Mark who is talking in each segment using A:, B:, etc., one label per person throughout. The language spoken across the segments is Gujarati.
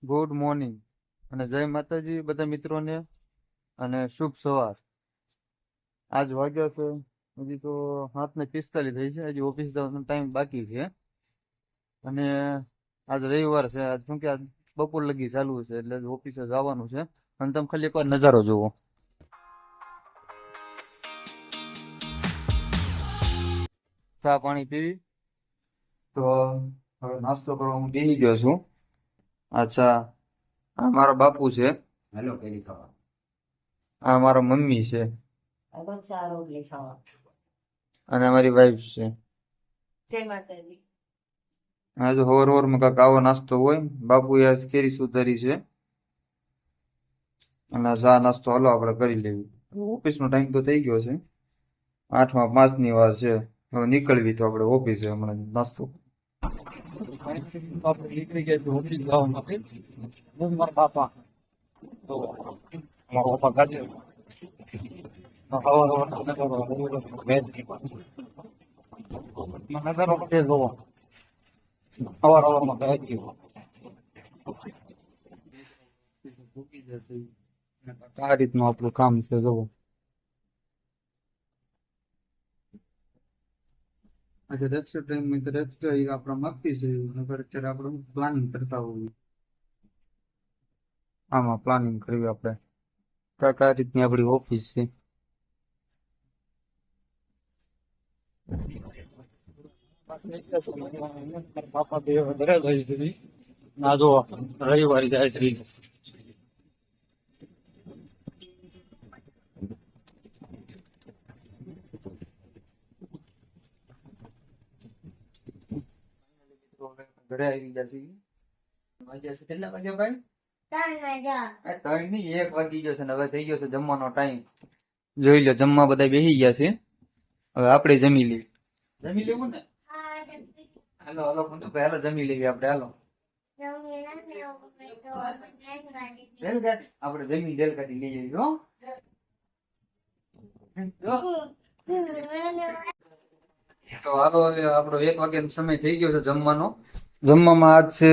A: ગુડ મોર્નિંગ અને જય માતાજી બધા મિત્રોને અને શુભ સવાર. આજ વાગ્યા છે હજી તો 7:45 થઈ છે. હજી ઓફિસ જવાનો ટાઈમ બાકી છે અને આજ રવિવાર છે. આજ શું કે આજ બપોર લગી ચાલુ છે એટલે ઓફિસે જવાનું છે. અને તમે ખાલી એકવાર નજારો જોવો. ચા પાણી પીવી તો હવે નાસ્તો કરવા હું બેસી ગયો છું. અચ્છા, આ મારા બાપુ છે,
B: હેલો કેરી ખાવા
A: આ મારા મમ્મી છે
B: પણ ચા રોટલી ખાવા
A: અને અમારી વાઈફ છે.
B: જય માતાજી.
A: આજે હવારમાં કાંઈક આવો નાસ્તો હોય. બાપુએ આજ કેરી સુધારી છે અને ચા નાસ્તો હાલો આપણે કરી લેવી. ઓફિસનો ટાઈમ તો થઈ ગયો છે, 8:05 વાર છે. હવે નીકળવી તો આપણે ઓફિસે હમણાં નાસ્તો. આપણે નીકળી ગયા છે ઓફિસ જવા માટે. હું મારા બાપા તો મારા બાપા ગાડી નજારો બધે જોવો. અવારમાં ગાડી આ રીતનું આપણું કામ છે. જોવો, આજે રેક્સ્ટર ટાઈમ રેક્સ્ટર આપણે માગતી છે. અત્યારે આપણે પ્લાનિંગ કરતા હોઈએ. આમાં પ્લાનિંગ કરવી આપણે કાંઈક આ રીતની આપણી ઓફિસ છે. બાપા બે ઘરે જાય છે. ના જો રવિવારે જાય છે. ઘરે આવી ગયા છે. વાગ્યા છે કેટલા વાગ્યા ભાઈ? 3 નહીં, 1 વાગી ગયો છે ને હવે થઈ ગયો છે જમવાનો ટાઈમ. જોઈ લો, જમવા બધા બેસી ગયા છે. હવે આપણે જમી લઈએ. જમી લેવું ને? હાલો હાલો કુંતુભાઈ, હાલો જમી લેવી આપણે. હાલો રેલગાડી, આપણે જમી રેલગાડી લઈ આવી. હો તો હાલો, હવે આપણો 1 વાગ્યાનો સમય થઈ ગયો છે જમવાનો. જમવામાં આજ છે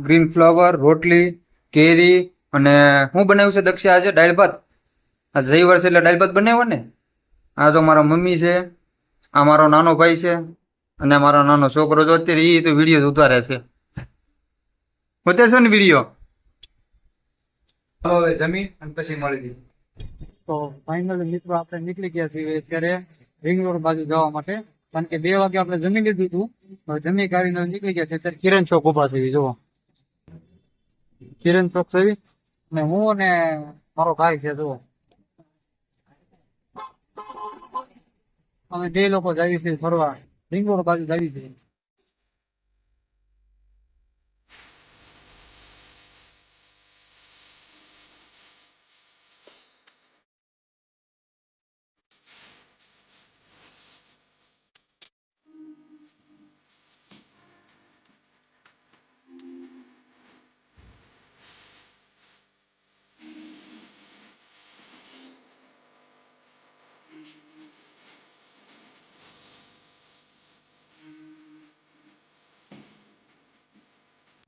A: ગ્રીન ફ્લાવર, રોટલી, કેરી અને શું બનાવ્યું છે દક્ષા આજે? દાળ ભાત. આજ રવિવાર છે એટલે દાળ ભાત બનાવ્યો ને. આ તો મારા મમ્મી છે, આ મારો નાનો ભાઈ છે અને મારો નાનો છોકરો. જો અત્યારે એ તો વિડીયો ઉતારે છે. ઉતારશો ને વિડીયો? હવે જમી અને પછી મળી ગઈ. તો ફાઇનલી મિત્રો આપણે નીકળી ગયા છીએ અત્યારે રિંગ રોડ બાજુ જવા માટે. કારણ કે 2 વાગે આપણે જમી લીધું હતું. હવે જમી કાઢીને નીકળી ગયા છે. અત્યારે કિરણ ચોક ઉભા છે. જુઓ, કિરણ ચોક છે ને હું અને મારો ભાઈ છે. જુઓ, અમે 2 લોકો જ આવી છે ફરવા. રિંગ રોડ બાજુ જ આવી છે.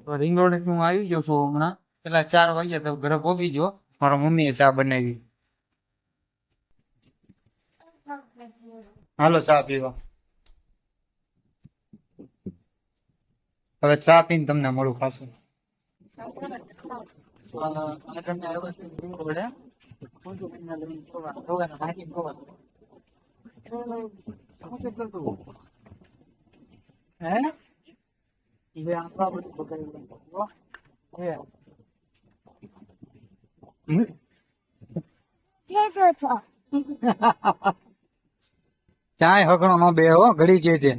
A: તો રિંગ રોડ હું આવી ગયો છું હમણાં. પેલા 4 વાગ્યા તો ઘરે પહોંચી ગયો. મારા મમ્મીએ ચા બનાવી. હાલો ચા પીવા. હવે ચા પીને તમને મળું પાછું. ચાય હકણો નો બે હો, ઘડી કે છે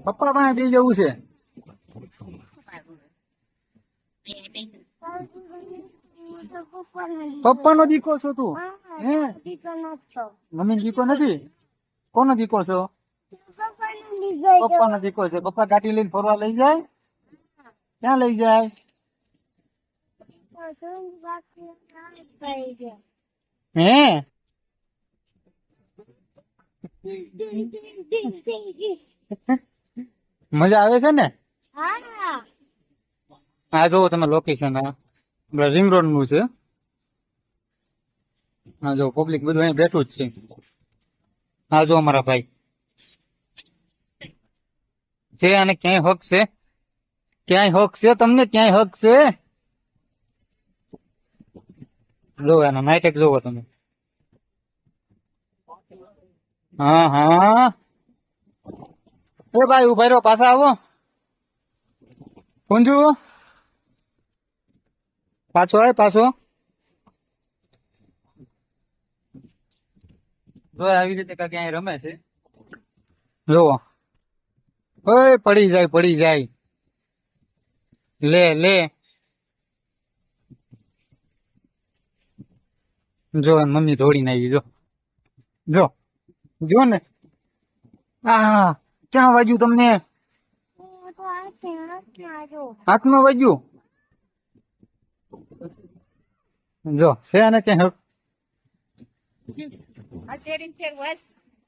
A: પપ્પા પાસે બી જવું છે. પપ્પા નો દીકો છો તું? હે, મમ્મી દીકો નથી? કોનો દીકો છો? પપ્પા નો દીકો છે. પપ્પા ગાડી લઈને ફરવા લઈ જાય? ક્યાં લઈ જાય? હે, મજા આવે છે ને? આ જોવો તમે લોકેશન આ રિંગ રોડ નું છે. હા જો પબ્લિક બધું અહીં બેઠું જ છે. હા જો અમારા ભાઈ છે અને ક્યાંય હક છે, ક્યાંય હક છે તમને, ક્યાંય હક છે. જો એનો નાઇટેક જોવો તમે. હા હા એ ભાઈ ઉભા રહ્યો, પાછા આવો. કુંજુ પાછો આય, પાછો. જો આવી રીતે ક્યાંય રમે છે. જોવો ઓય પડી જાય, પડી જાય. લે લે જો મમ્મી દોડીને આવી. જો જો જો ને આ ક્યાં વાગ્યું તમને? હાથમાં વાગ્યું. જો છે ને ક્યાં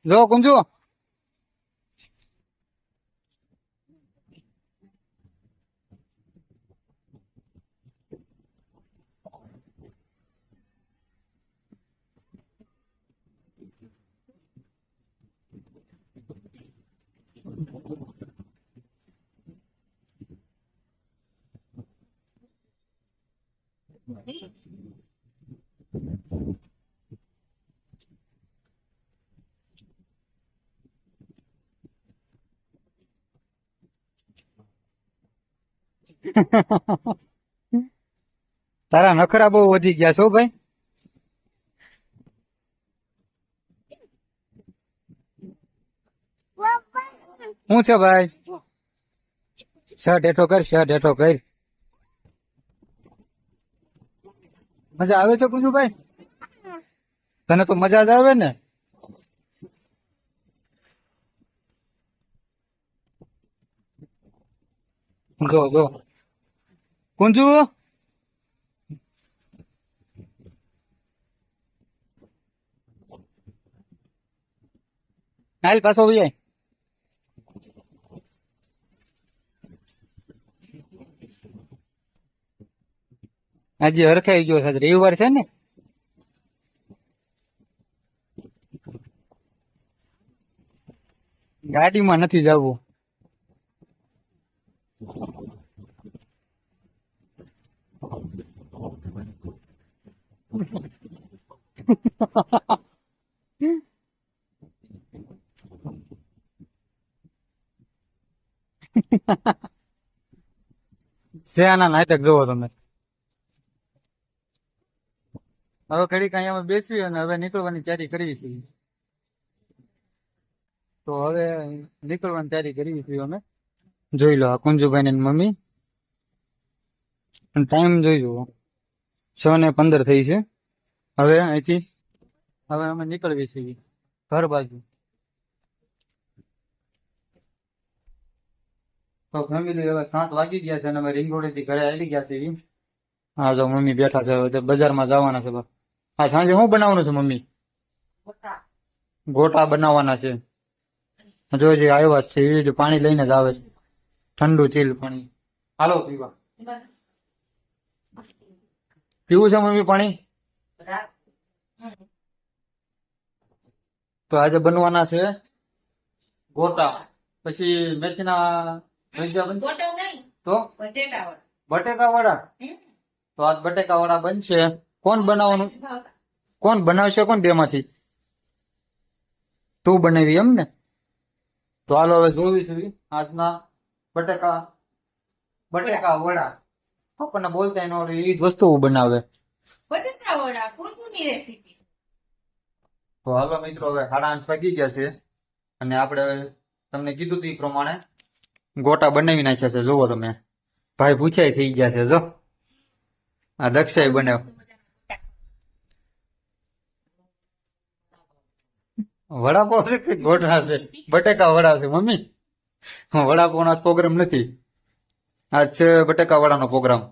A: જો કુંજુ. તારા નખરા બહુ વધી ગયા છો ભાઈ. શું છે ભાઈ? શર્ટ હેઠો કર, શર્ટ હેઠો કર. મજા આવે છે કુંજુભાઈ? તને તો મજા જ આવે ને. જો જો કુંજુ હાલ પાછો ભાઈ. હજી હરખાઈ ગયો છે, રવિવાર છે ને. ગાડીમાં નથી જવું. શેના નાટક જોવો તમે. હવે ઘડીક અહીંયા બેસવી અને હવે નીકળવાની તૈયારી કરવી છે. તો હવે નીકળવાની તૈયારી કરવી છે અમે. જોઈ લો આ કુંજુભાઈ ને મમ્મી. ટાઈમ જોઈ જુઓ, 6:15 થઈ છે. હવે અહીંથી હવે અમે નીકળવી છીએ ઘર બાજુ. તો ફેમિલી હવે 7 વાગી ગયા છે અને અમે રિંગ રોડ થી ઘરે આવી ગયા છીએ. હા જો મમ્મી બેઠા છે. હવે બજારમાં જવાના છે. હા સાંજે શું બનાવવાનું છે મમ્મી? ગોટા બનાવવાના છે. જો જે આવ્યા છે એ જ પાણી લઈને જ આવે છે, ઠંડુ ચીલ પાણી. હાલો પીવા. પીવું છે મમ્મી પાણી? તો આજે બનવાના છે ગોટા, પછી મેથીના ભજીયા બનશે. તો બટેકા વડા. તો આજ બટેકા વડા બનશે. કોણ બનાવવાનું? કોણ બનાવશે? કોણ બે માંથી? તું બનાવી એમ ને? તો હાલો હવે જોઈશું આજના બટેકા વડા. આપણને બોલતા ન આવડે એવી જ વસ્તુઓ બનાવે.
B: બટેટા વડા કોની રેસીપી?
A: તો હાલો મિત્રો હવે 8:30 વાગી ગયા છે અને આપણે તમને કીધું હતું એ પ્રમાણે ગોટા બનાવી નાખ્યા છે. જોવો તમે, ભાઈ પૂછાય થઈ ગયા છે. જો આ દક્ષાઈ બનાવ. વડાપાવ છે કે ગોટા છે? બટેકા વડા છે મમ્મી. વડાપાવનો પ્રોગ્રામ નથી, આજ છે બટેકા વડાનો પ્રોગ્રામ.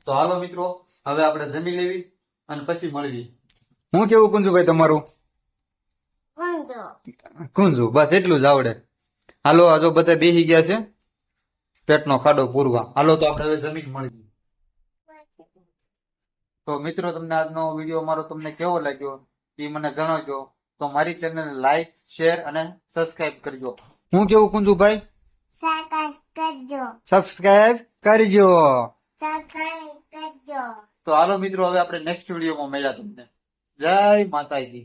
A: તો હાલો મિત્રો હવે આપણે જમી લેવી અને પછી મળવી. હું કેવું કુંજુભાઈ તમારું? કુંજુ બસ એટલું જ આવડે. હાલો આ જો બધા બેસી ગયા છે પેટનો ખાડો પૂરવા. હાલો તો આપણે હવે જમીન મળવી. તો મિત્રો તમને આજનો વિડીયો મારો તમને કેવો લાગ્યો એ મને જણાવજો. તો મારી ચેનલને લાઈક, શેર અને સબસ્ક્રાઇબ કરજો. હું કેવું કુંજુભાઈ? સબસ્ક્રાઇબ કરજો. તો હાલો મિત્રો, હવે આપણે નેક્સ્ટ વિડીયોમાં મળ્યા તમને. જય માતાજી.